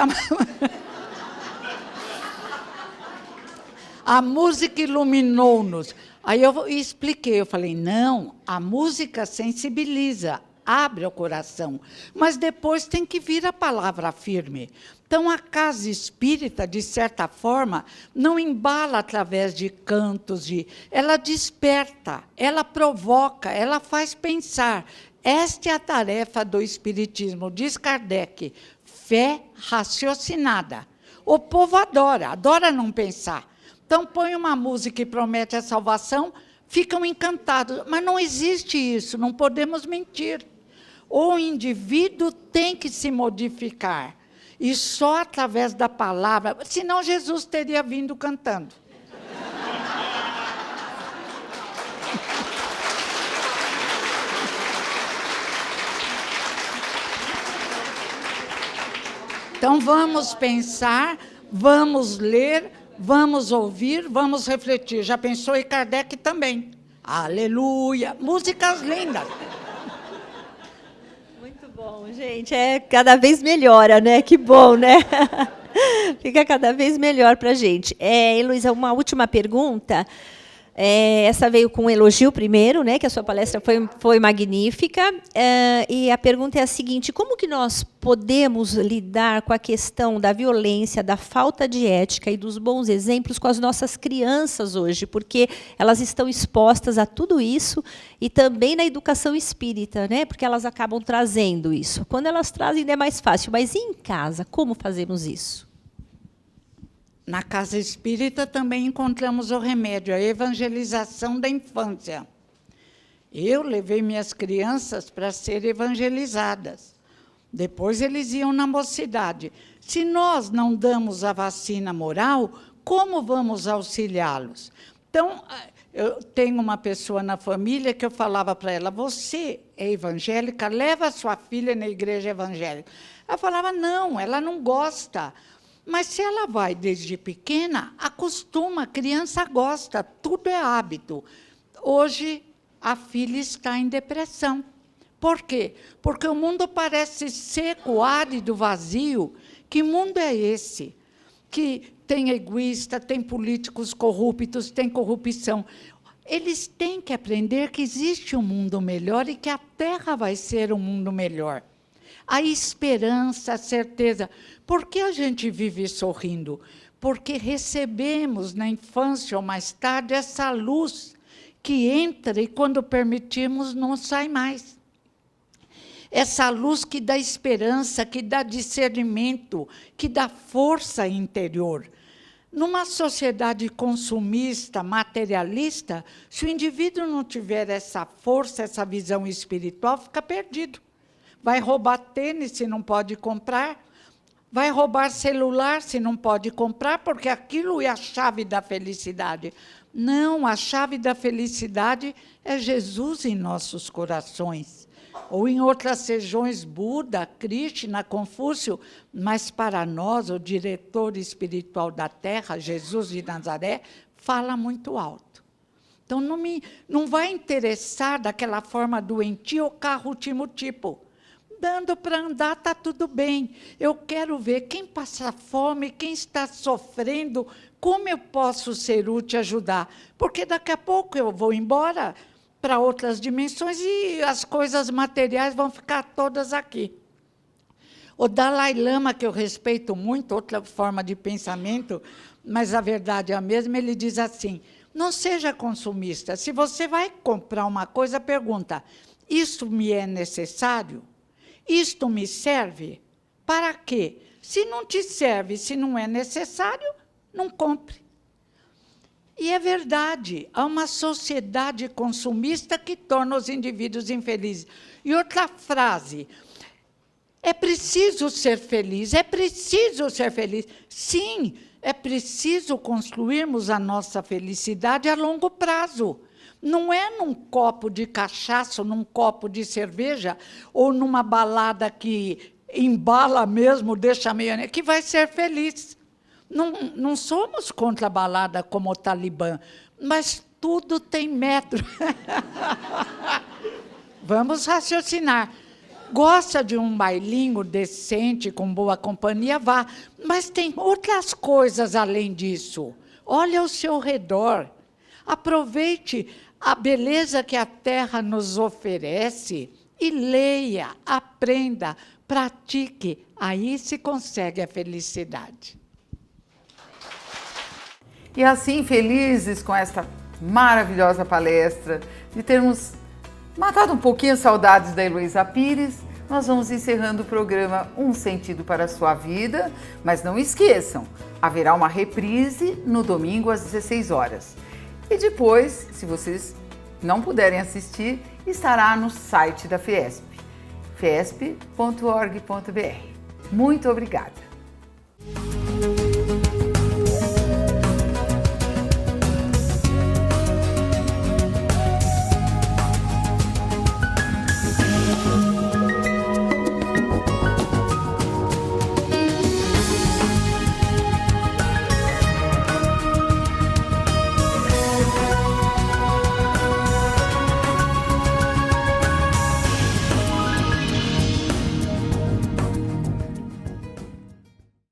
a música iluminou-nos. Aí eu expliquei, eu falei, não, a música sensibiliza, abre o coração, mas depois tem que vir a palavra firme. Então, a casa espírita, de certa forma, não embala através de cantos, ela desperta, ela provoca, ela faz pensar. Esta é a tarefa do espiritismo, diz Kardec, fé raciocinada. O povo adora não pensar. Então, põe uma música que promete a salvação, ficam encantados. Mas não existe isso, não podemos mentir. O indivíduo tem que se modificar. E só através da palavra, senão Jesus teria vindo cantando. Então, vamos pensar, vamos ler, vamos ouvir, vamos refletir. Já pensou? E Kardec também. Aleluia! Músicas lindas. Muito bom, gente. Cada vez melhora, né? Que bom, né? Fica cada vez melhor para a gente. Heloísa, uma última pergunta. Essa veio com um elogio primeiro, né, que a sua palestra foi magnífica. E a pergunta é a seguinte, como que nós podemos lidar com a questão da violência, da falta de ética e dos bons exemplos com as nossas crianças hoje? Porque elas estão expostas a tudo isso e também na educação espírita, né, porque elas acabam trazendo isso. Quando elas trazem, é mais fácil. Mas e em casa, como fazemos isso? Na casa espírita também encontramos o remédio, a evangelização da infância. Eu levei minhas crianças para serem evangelizadas. Depois eles iam na mocidade. Se nós não damos a vacina moral, como vamos auxiliá-los? Então, eu tenho uma pessoa na família que eu falava para ela, você é evangélica, leva a sua filha na igreja evangélica. Ela falava, não, ela não gosta. Mas, se ela vai desde pequena, acostuma, a criança gosta, tudo é hábito. Hoje, a filha está em depressão. Por quê? Porque o mundo parece seco, árido, vazio. Que mundo é esse? Que tem egoísta, tem políticos corruptos, tem corrupção. Eles têm que aprender que existe um mundo melhor e que a Terra vai ser um mundo melhor. A esperança, a certeza. Por que a gente vive sorrindo? Porque recebemos na infância ou mais tarde essa luz que entra e, quando permitimos, não sai mais. Essa luz que dá esperança, que dá discernimento, que dá força interior. Numa sociedade consumista, materialista, se o indivíduo não tiver essa força, essa visão espiritual, fica perdido. Vai roubar tênis se não pode comprar, vai roubar celular se não pode comprar, porque aquilo é a chave da felicidade. Não, a chave da felicidade é Jesus em nossos corações. Ou em outras regiões, Buda, Krishna, Confúcio, mas para nós, o diretor espiritual da Terra, Jesus de Nazaré, fala muito alto. Então, não vai interessar daquela forma doentia o carro último tipo. Dando para andar, está tudo bem. Eu quero ver quem passa fome, quem está sofrendo, como eu posso ser útil e ajudar. Porque daqui a pouco eu vou embora para outras dimensões e as coisas materiais vão ficar todas aqui. O Dalai Lama, que eu respeito muito, outra forma de pensamento, mas a verdade é a mesma, ele diz assim, não seja consumista. Se você vai comprar uma coisa, pergunta, isso me é necessário? Isto me serve? Para quê? Se não te serve, se não é necessário, não compre. E é verdade, há uma sociedade consumista que torna os indivíduos infelizes. E outra frase, é preciso ser feliz, é preciso ser feliz. Sim, é preciso construirmos a nossa felicidade a longo prazo. Não é num copo de cachaça, num copo de cerveja, ou numa balada que embala mesmo, deixa meio... que vai ser feliz. Não somos contra a balada como o Talibã, mas tudo tem metro. Vamos raciocinar. Gosta de um bailinho decente, com boa companhia, vá. Mas tem outras coisas além disso. Olha ao seu redor. Aproveite a beleza que a Terra nos oferece e leia, aprenda, pratique. Aí se consegue a felicidade. E assim, felizes com esta maravilhosa palestra, de termos matado um pouquinho as saudades da Heloísa Pires, nós vamos encerrando o programa Um Sentido para a Sua Vida, mas não esqueçam, haverá uma reprise no domingo às 16 horas. E depois, se vocês não puderem assistir, estará no site da FIESP, fiesp.org.br. Muito obrigada!